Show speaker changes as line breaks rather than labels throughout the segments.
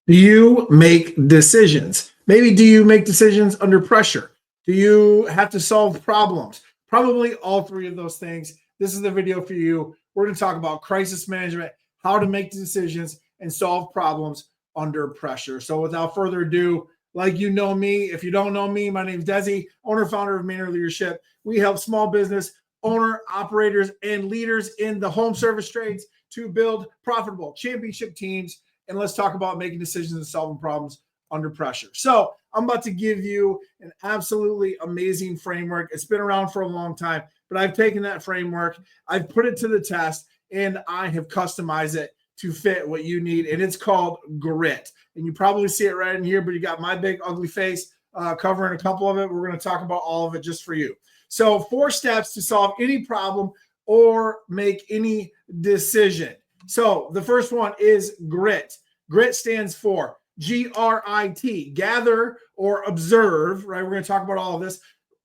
Do you make decisions? Maybe do you make decisions under pressure? Do you have to solve problems? Probably all three of those things. This is the video for you. We're going to talk about crisis management, how to make decisions and solve problems under pressure. So without further ado, like you know me, if you don't know me, my name is Desi, owner, founder of Mayner Leadership. We help small business owner, operators, and leaders in the home service trades to build profitable championship teams. And let's talk about making decisions and solving problems under pressure. So I'm about to give you an absolutely amazing framework. It's been around for a long time, but I've taken that framework, I've put it to the test, and I have customized it to fit what you need. And it's called GRIT. And you probably see it right in here, but you got my big ugly face covering a couple of it. We're going to talk about all of it just for you. So 4 steps to solve any problem or make any decision. So the first one is GRIT. GRIT stands for G-R-I-T, gather or observe, right? We're going to talk about all of this.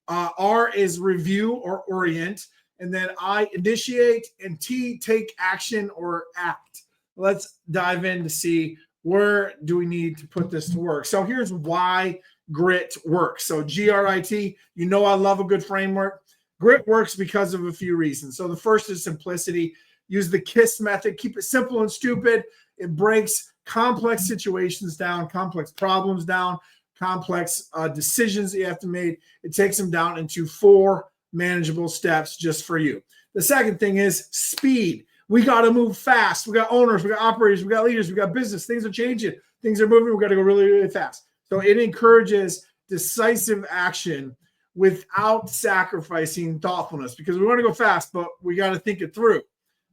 R is review or orient. And then I, initiate, and T, take action or act. Let's dive in to see where do we need to put this to work. So here's why GRIT works. So GRIT, you know I love a good framework. GRIT works because of a few reasons. So the first is simplicity. Use the KISS method. Keep it simple and stupid. It breaks complex situations down, complex problems down, complex decisions that you have to make. It takes them down into 4 manageable steps just for you. The second thing is speed. We got to move fast. We got owners, we got operators, we got leaders, we got business. Things are changing. Things are moving. We got to go really, really fast. So it encourages decisive action without sacrificing thoughtfulness, because we want to go fast, but we got to think it through,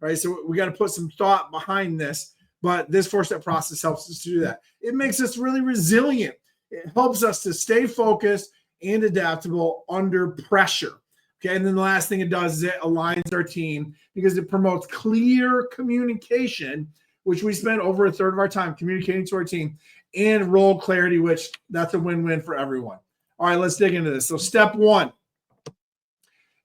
right? So we got to put some thought behind this, but this 4-step process helps us to do that. It makes us really resilient. It helps us to stay focused and adaptable under pressure. Okay, and then the last thing it does is it aligns our team because it promotes clear communication, which we spend over a third of our time communicating to our team, and role clarity, which that's a win-win for everyone. All right, let's dig into this. So step 1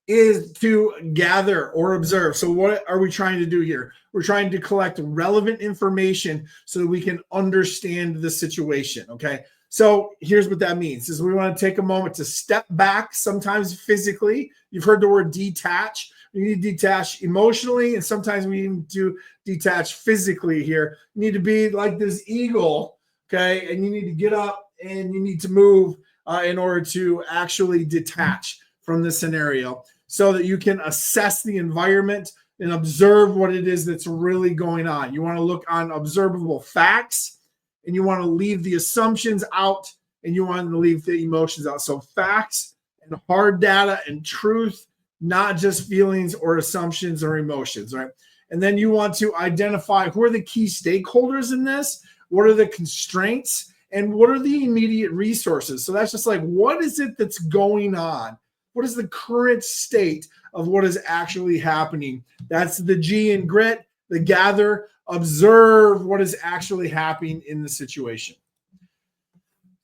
is to gather or observe. So what are we trying to do here? We're trying to collect relevant information so that we can understand the situation, okay? So here's what that means is we want to take a moment to step back, sometimes physically. You've heard the word detach. You need to detach emotionally, and sometimes we need to detach physically here. You need to be like this eagle, okay? And you need to get up and you need to move in order to actually detach from the scenario so that you can assess the environment and observe what it is that's really going on. You want to look on observable facts, and you want to leave the assumptions out, and you want to leave the emotions out. So facts and hard data and truth, not just feelings or assumptions or emotions, right? And then you want to identify who are the key stakeholders in this, what are the constraints, and what are the immediate resources. So that's just like, what is it that's going on? What is the current state of what is actually happening? That's the G in GRIT, the gather, observe what is actually happening in the situation.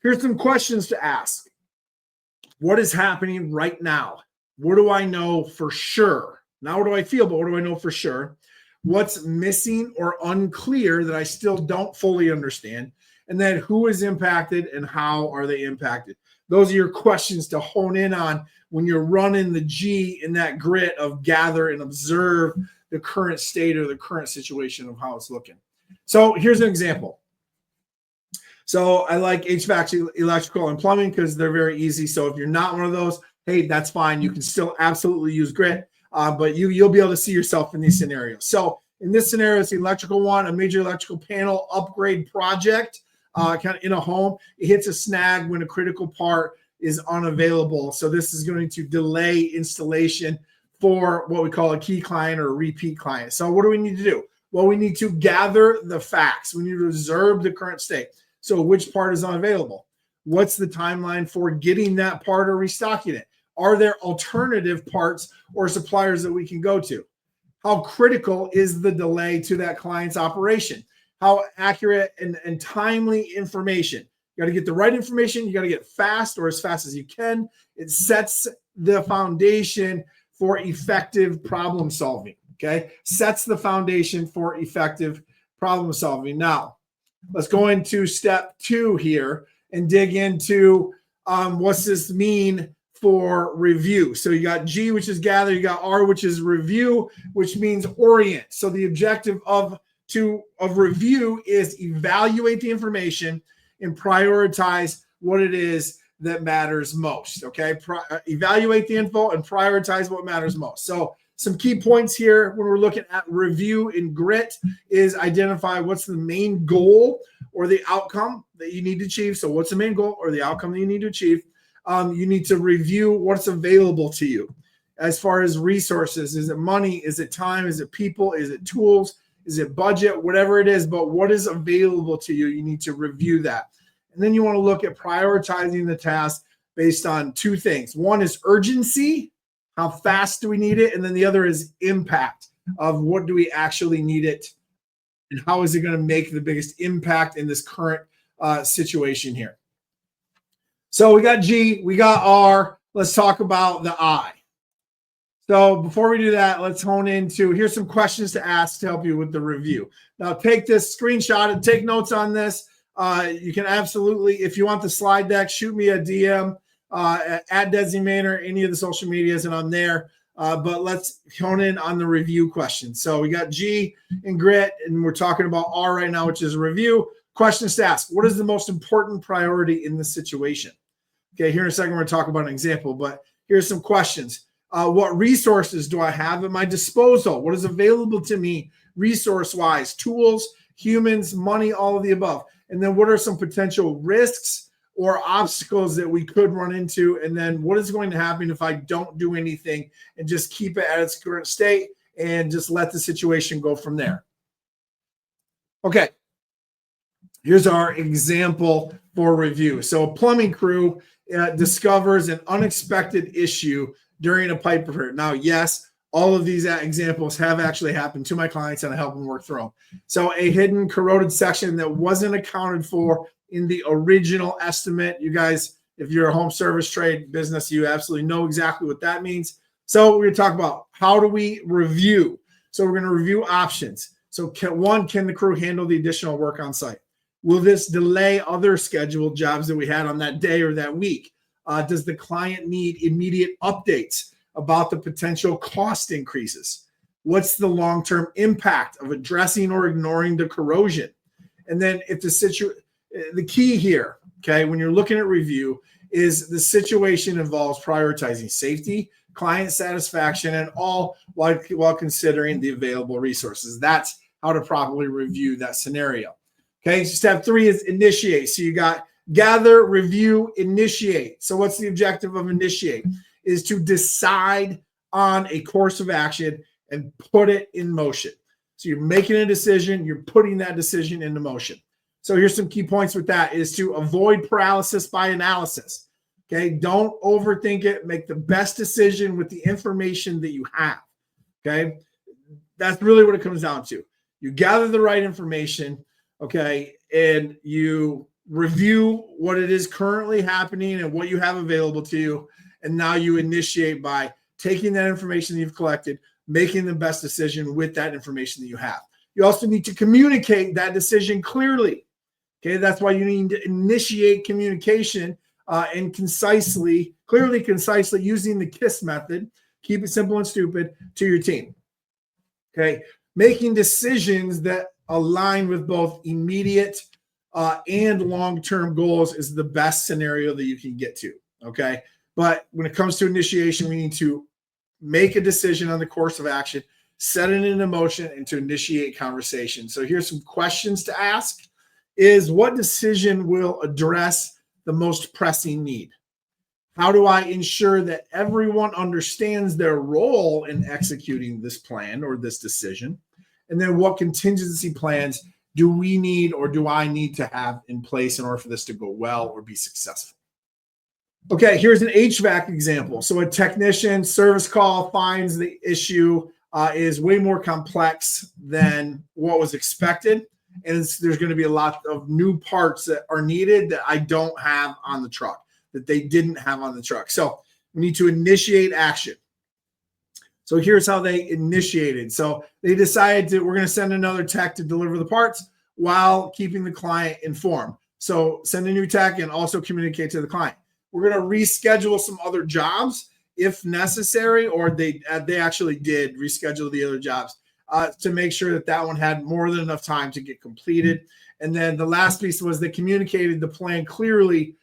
Here's some questions to ask. What is happening right now? What do I know for sure? Not what do I feel, but what do I know for sure? What's missing or unclear that I still don't fully understand? And then who is impacted and how are they impacted? Those are your questions to hone in on when you're running the G in that GRIT of gather and observe the current state or the current situation of how it's looking. So here's an example. So I like HVAC, electrical, and plumbing because they're very easy. So if you're not one of those, hey, that's fine. You can still absolutely use GRIT, but you'll be able to see yourself in these scenarios. So in this scenario, it's the electrical one, a major electrical panel upgrade project, kind of in a home. It hits a snag when a critical part is unavailable. So this is going to delay installation for what we call a key client or a repeat client. So what do we need to do? Well, we need to gather the facts. We need to observe the current state. So which part is unavailable? What's the timeline for getting that part or restocking it? Are there alternative parts or suppliers that we can go to? How critical is the delay to that client's operation? How accurate and timely information? You got to get the right information. You got to get fast or as fast as you can. It sets the foundation for effective problem solving, okay? Sets the foundation for effective problem solving. Now, Let's go into step 2 here and dig into what's this mean for review. So you got G, which is gather, you got R, which is review, which means orient. So the objective of review is evaluate the information and prioritize what it is that matters most. Okay, evaluate the info and prioritize what matters most. So some key points here when we're looking at review in grit is identify what's the main goal or the outcome that you need to achieve. So what's the main goal or the outcome that you need to achieve? You need to review what's available to you as far as resources. Is it money? Is it time? Is it people? Is it tools? Is it budget? Whatever it is, but what is available to you, you need to review that. And then you want to look at prioritizing the task based on 2 things. One is urgency. How fast do we need it? And then the other is impact of what do we actually need it and how is it going to make the biggest impact in this current situation here. So we got G, we got R. Let's talk about the I. So before we do that, let's hone into, here's some questions to ask to help you with the review. Now take this screenshot and take notes on this. You can absolutely, if you want the slide deck, shoot me a DM at Mayner, any of the social medias, and I'm there. But let's hone in on the review question. So we got G and grit, and we're talking about R right now, which is review. Questions to ask. What is the most important priority in this situation? Okay, here in a second, we're going to talk about an example, but here's some questions. What resources do I have at my disposal? What is available to me resource-wise? Tools, humans, money, all of the above. And then what are some potential risks or obstacles that we could run into? And then what is going to happen if I don't do anything and just keep it at its current state and just let the situation go from there? Okay, here's our example for review. So a plumbing crew discovers an unexpected issue during a pipe repair. Now, yes, all of these examples have actually happened to my clients and I help them work through them. So a hidden corroded section that wasn't accounted for in the original estimate. You guys, if you're a home service trade business, you absolutely know exactly what that means. So we're going to talk about how do we review. So we're going to review options. So can the crew handle the additional work on site? Will this delay other scheduled jobs that we had on that day or that week? Does the client need immediate updates about the potential cost increases? What's the long-term impact of addressing or ignoring the corrosion? And then if the key here, okay, when you're looking at review is the situation involves prioritizing safety, client satisfaction, and all while considering the available resources. That's how to properly review that scenario. Okay, step 3 is initiate. So you got gather, review, initiate. So what's the objective of initiate? Is to decide on a course of action and put it in motion. So you're making a decision, you're putting that decision into motion. So here's some key points with that is to avoid paralysis by analysis. Okay, don't overthink it. Make the best decision with the information that you have. Okay, that's really what it comes down to. You gather the right information, okay, and you review what it is currently happening and what you have available to you. And now you initiate by taking that information that you've collected, making the best decision with that information that you have. You also need to communicate that decision clearly. Okay, that's why you need to initiate communication and clearly, concisely using the KISS method. Keep it simple and stupid to your team. Okay, making decisions that align with both immediate and long-term goals is the best scenario that you can get to. Okay, but when it comes to initiation, we need to make a decision on the course of action, set it into motion, and to initiate conversation. So here's some questions to ask is what decision will address the most pressing need? How do I ensure that everyone understands their role in executing this plan or this decision? And then what contingency plans do we need or do I need to have in place in order for this to go well or be successful? Okay, here's an HVAC example. So a technician service call finds the issue is way more complex than what was expected. And there's going to be a lot of new parts that are needed that I don't have on the truck, that they didn't have on the truck. So we need to initiate action. So here's how they initiated. So they decided we're going to send another tech to deliver the parts. while keeping the client informed. So send a new tech and also communicate to the client. We're going to reschedule some other jobs if necessary, or they actually did reschedule the other jobs to make sure that one had more than enough time to get completed. And then the last piece was they communicated the plan clearly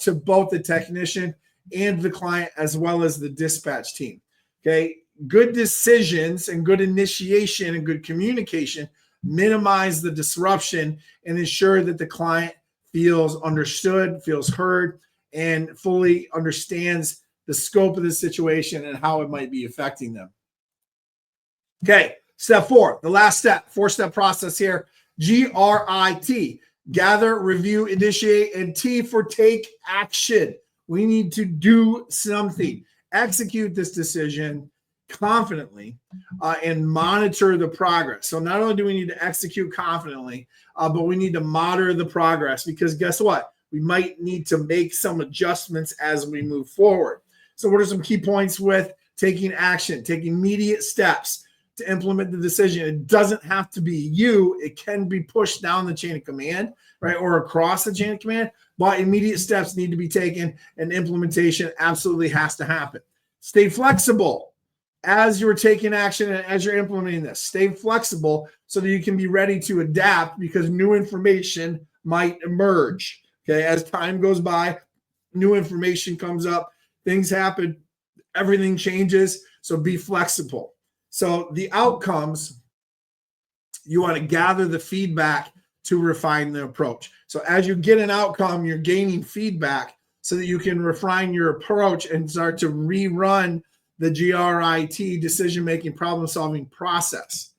to both the technician and the client, as well as the dispatch team. Okay, good decisions and good initiation and good communication minimize the disruption and ensure that the client feels understood, feels heard, and fully understands the scope of the situation and how it might be affecting them. Okay, step 4, the last step, 4-step process here. GRIT, gather, review, initiate, and T for take action. We need to do something. Execute this decision confidently and monitor the progress. So not only do we need to execute confidently, but we need to monitor the progress, because guess what? We might need to make some adjustments as we move forward. So what are some key points with taking action, taking immediate steps to implement the decision? It doesn't have to be you. It can be pushed down the chain of command, right, or across the chain of command, but immediate steps need to be taken, and implementation absolutely has to happen. Stay flexible as you're taking action and as you're implementing this. Stay flexible so that you can be ready to adapt, because new information might emerge. Okay, as time goes by, new information comes up, things happen, everything changes. So be flexible. So the outcomes, you want to gather the feedback to refine the approach. So as you get an outcome, you're gaining feedback so that you can refine your approach and start to rerun the GRIT, decision-making, problem-solving process.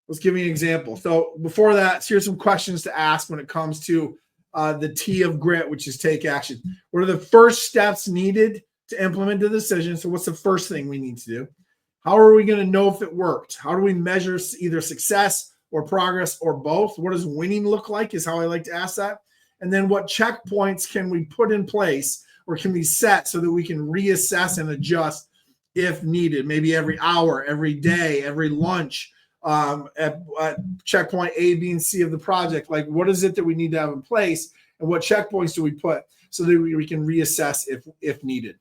Let's give you an example. So before that, here's some questions to ask when it comes to the T of grit, which is take action. What are the first steps needed to implement the decision? So what's the first thing we need to do? How are we going to know if it worked? How do we measure either success or progress or both? What does winning look like is how I like to ask that. And then what checkpoints can we put in place or can we set so that we can reassess and adjust if needed? Maybe every hour, every day, every lunch, at checkpoint A, B, and C of the project. Like, what is it that we need to have in place, and what checkpoints do we put so that we can reassess if needed?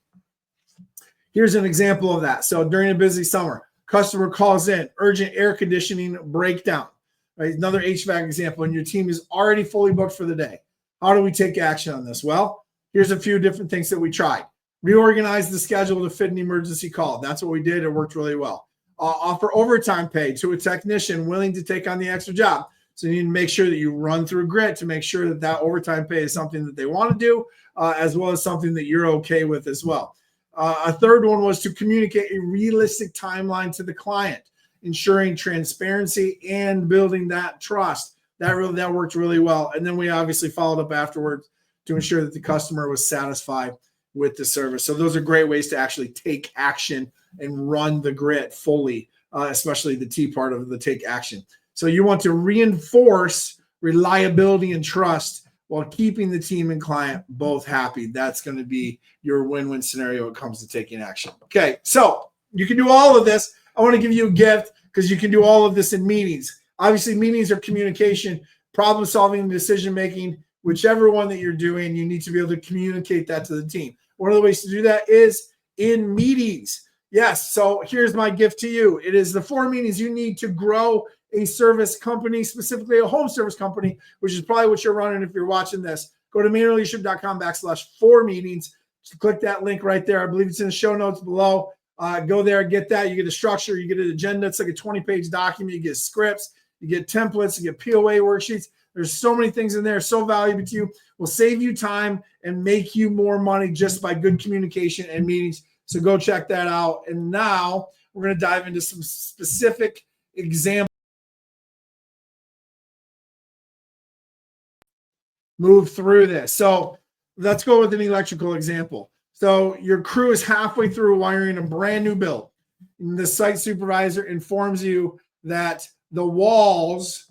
Here's an example of that. So during a busy summer, customer calls in, urgent air conditioning breakdown. Right? Another HVAC example, and your team is already fully booked for the day. How do we take action on this? Well, here's a few different things that we tried. Reorganize the schedule to fit an emergency call. That's what we did. It worked really well. Offer overtime pay to a technician willing to take on the extra job. So you need to make sure that you run through grit to make sure that that overtime pay is something that they want to do, as well as something that you're okay with as well. A third one was to communicate a realistic timeline to the client, ensuring transparency and building that trust. That worked really well. And then we obviously followed up afterwards to ensure that the customer was satisfied with the service. So those are great ways to actually take action and run the grit fully, especially the T part of the take action. So you want to reinforce reliability and trust while keeping the team and client both happy. That's going to be your win-win scenario when it comes to taking action. Okay, so you can do all of this. I want to give you a gift because you can do all of this in meetings. Obviously, meetings are communication, problem solving, decision making. Whichever one that you're doing, you need to be able to communicate that to the team. One of the ways to do that is in meetings. Yes, so here's my gift to you. It is the 4 meetings you need to grow a service company, specifically a home service company, which is probably what you're running if you're watching this. Go to MaynerLeadership.com/4 meetings. Just click that link right there. I believe it's in the show notes below. Go there, get that. You get a structure, you get an agenda. It's like a 20-page document. You get scripts, you get templates, you get POA worksheets. There's so many things in there, so valuable to you. Will save you time and make you more money just by good communication and meetings. So go check that out. And now we're going to dive into some specific examples. Move through this. So let's go with an electrical example. So your crew is halfway through wiring a brand new build. And the site supervisor informs you that the walls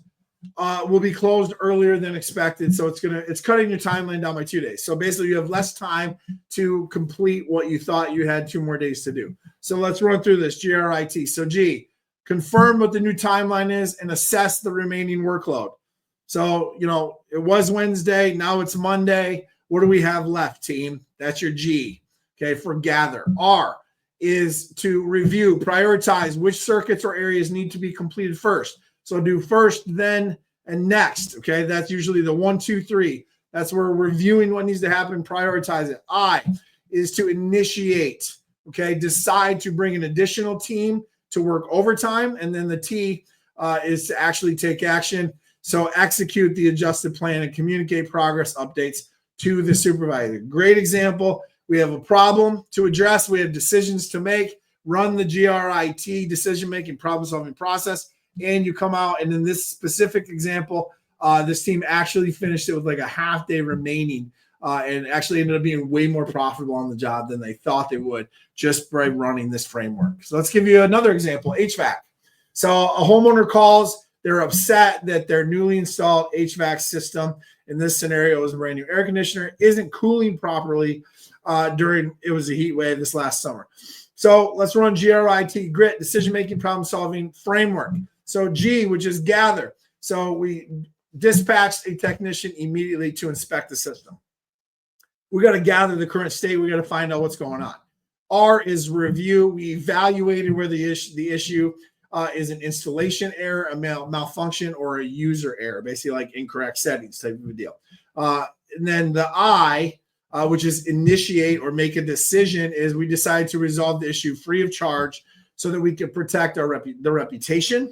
will be closed earlier than expected. So it's cutting your timeline down by 2 days. So basically you have less time to complete what you thought you had 2 more days to do. So let's run through this GRIT. So G, confirm what the new timeline is and assess the remaining workload. So, it was Wednesday. Now it's Monday. What do we have left, team? That's your G, okay, for gather. R is to review, prioritize which circuits or areas need to be completed first. So do first, then, and next, okay? That's usually the 1, 2, 3. That's where we're reviewing what needs to happen, prioritize it. I is to initiate, okay? Decide to bring an additional team to work overtime. And then the T is to actually take action. So execute the adjusted plan and communicate progress updates to the supervisor. Great example. We have a problem to address. We have decisions to make. Run the GRIT, decision-making, problem-solving process. And you come out, and in this specific example, this team actually finished it with like a half day remaining and actually ended up being way more profitable on the job than they thought they would just by running this framework. So let's give you another example, HVAC. So a homeowner calls. They're upset that their newly installed HVAC system, in this scenario, is a brand new air conditioner, isn't cooling properly it was a heat wave this last summer. So let's run GRIT, grit, decision-making, problem-solving framework. So G, which is gather. So we dispatched a technician immediately to inspect the system. We got to gather the current state. We got to find out what's going on. R is review. We evaluated where the issue is an installation error, a malfunction, or a user error, basically like incorrect settings type of a deal. And then the I, which is initiate or make a decision, is we decide to resolve the issue free of charge so that we can protect our the reputation.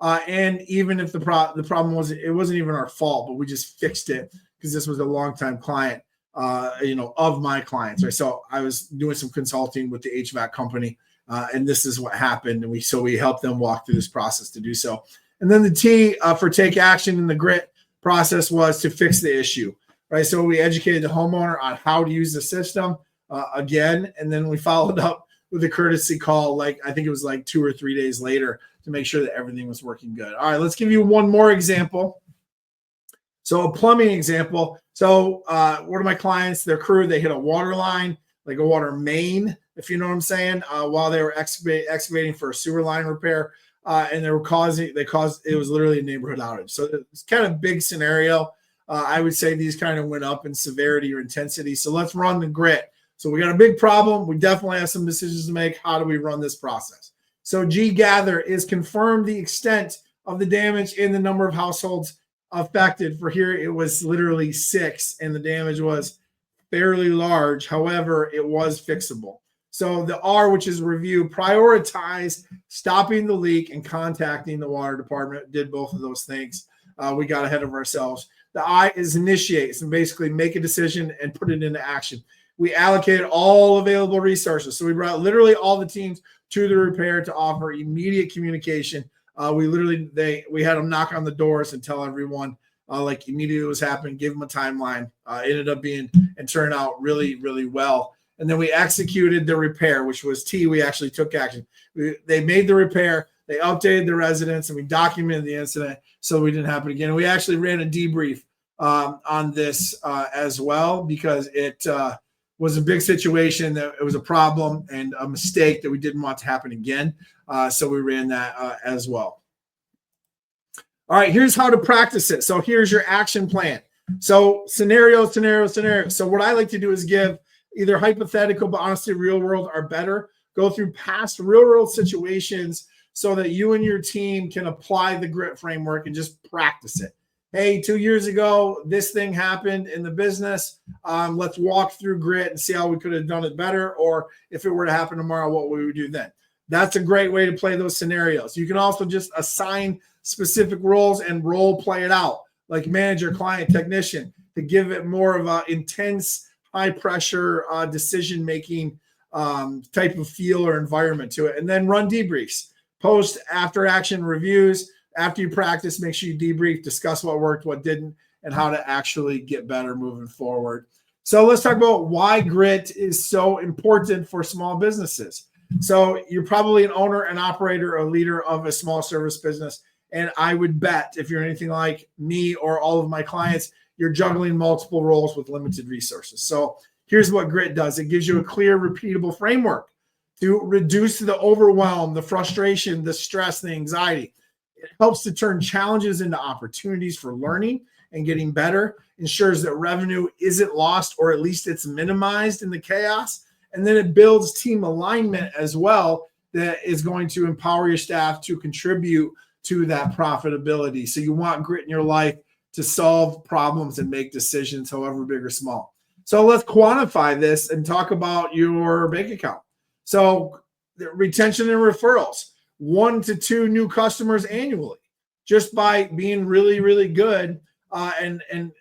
And even if the problem wasn't even our fault, but we just fixed it because this was a longtime client, of my clients, right? So I was doing some consulting with the HVAC company, and this is what happened. And we helped them walk through this process to do so. And then the T for take action in the grit process was to fix the issue, right? So we educated the homeowner on how to use the system again, and then we followed up with a courtesy call, I think it was 2 or 3 days later, to make sure that everything was working good. All right, let's give you one more example. So a plumbing example. So one of my clients, their crew, they hit a water line, like a water main, if you know what I'm saying, while they were excavating for a sewer line repair. And it was literally a neighborhood outage. So it's kind of big scenario. I would say these kind of went up in severity or intensity. So let's run the grit. So we got a big problem. We definitely have some decisions to make. How do we run this process? So G gather is confirm the extent of the damage and the number of households affected. For here, it was literally 6, and the damage was fairly large. However, it was fixable. So the R, which is review, prioritize stopping the leak and contacting the water department. Did both of those things. We got ahead of ourselves. The I is initiate, and basically make a decision and put it into action. We allocated all available resources. So we brought literally all the teams to the repair to offer immediate communication. We had them knock on the doors and tell everyone immediately what was happening, give them a timeline. It ended up being and turned out really, really well. And then we executed the repair, which was T. We actually took action. They made the repair. They updated the residents, and we documented the incident so we didn't happen again. And we actually ran a debrief on this as well, because it was a big situation, that it was a problem and a mistake that we didn't want to happen again. So we ran that as well. All right, here's how to practice it. So here's your action plan. So scenario. So what I like to do is give either hypothetical, but honestly, real world are better. Go through past real world situations so that you and your team can apply the grit framework and just practice it. Hey, 2 years ago, this thing happened in the business. Let's walk through grit and see how we could have done it better. Or if it were to happen tomorrow, what we would do then. That's a great way to play those scenarios. You can also just assign specific roles and role play it out, like manager, client, technician, to give it more of an intense, high pressure decision-making type of feel or environment to it. And then run debriefs, post after action reviews. After you practice, make sure you debrief, discuss what worked, what didn't, and how to actually get better moving forward. So let's talk about why grit is so important for small businesses. So you're probably an owner, an operator, a leader of a small service business. And I would bet if you're anything like me or all of my clients, you're juggling multiple roles with limited resources. So here's what grit does. It gives you a clear, repeatable framework to reduce the overwhelm, the frustration, the stress, the anxiety. It helps to turn challenges into opportunities for learning and getting better, ensures that revenue isn't lost, or at least it's minimized in the chaos. And then it builds team alignment as well that is going to empower your staff to contribute to that profitability. So you want grit in your life to solve problems and make decisions, however big or small. So let's quantify this and talk about your bank account. So retention and referrals, 1 to 2 new customers annually, just by being really, really good and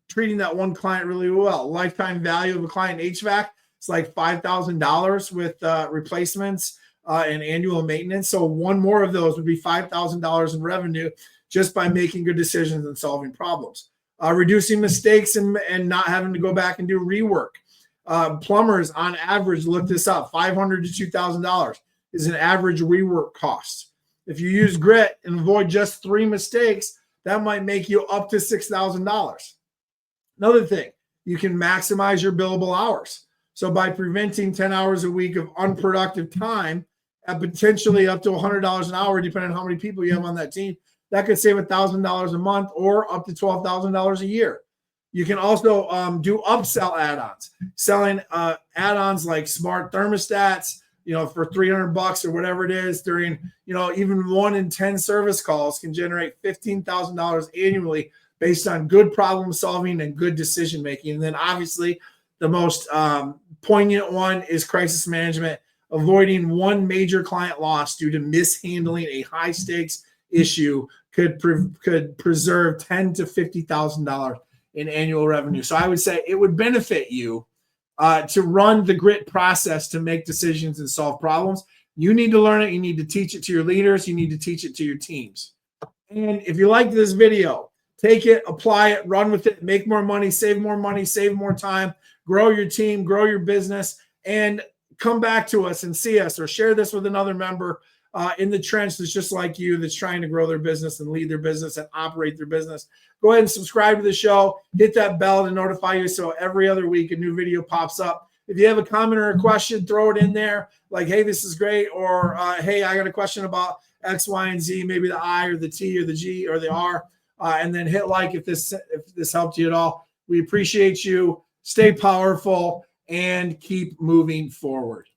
treating that one client really well. Lifetime value of a client HVAC, it's like $5,000 with replacements and annual maintenance. So one more of those would be $5,000 in revenue just by making good decisions and solving problems. Reducing mistakes and not having to go back and do rework. Plumbers, on average, look this up, $500 to $2,000 is an average rework cost. If you use grit and avoid just 3 mistakes, that might make you up to $6,000. Another thing, you can maximize your billable hours. So by preventing 10 hours a week of unproductive time at potentially up to $100 an hour, depending on how many people you have on that team, that could save $1,000 a month or up to $12,000 a year. You can also do upsell add-ons, selling add-ons like smart thermostats, for $300 or whatever it is during, even 1 in 10 service calls can generate $15,000 annually based on good problem solving and good decision making. And then obviously the most poignant one is crisis management, avoiding one major client loss due to mishandling a high stakes issue could preserve $10,000 to $50,000 in annual revenue. So I would say it would benefit you to run the grit process to make decisions and solve problems. You need to learn it. You need to teach it to your leaders. You need to teach it to your teams. And if you liked this video, take it, apply it, run with it, make more money, save more time, grow your team, grow your business, and come back to us and see us or share this with another member in the trench that's just like you, that's trying to grow their business and lead their business and operate their business. Go ahead and subscribe to the show. Hit that bell to notify you so every other week a new video pops up. If you have a comment or a question, throw it in there. Like, hey, this is great. Or, hey, I got a question about X, Y, and Z, maybe the I or the T or the G or the R. And then hit like if this helped you at all. We appreciate you. Stay powerful and keep moving forward.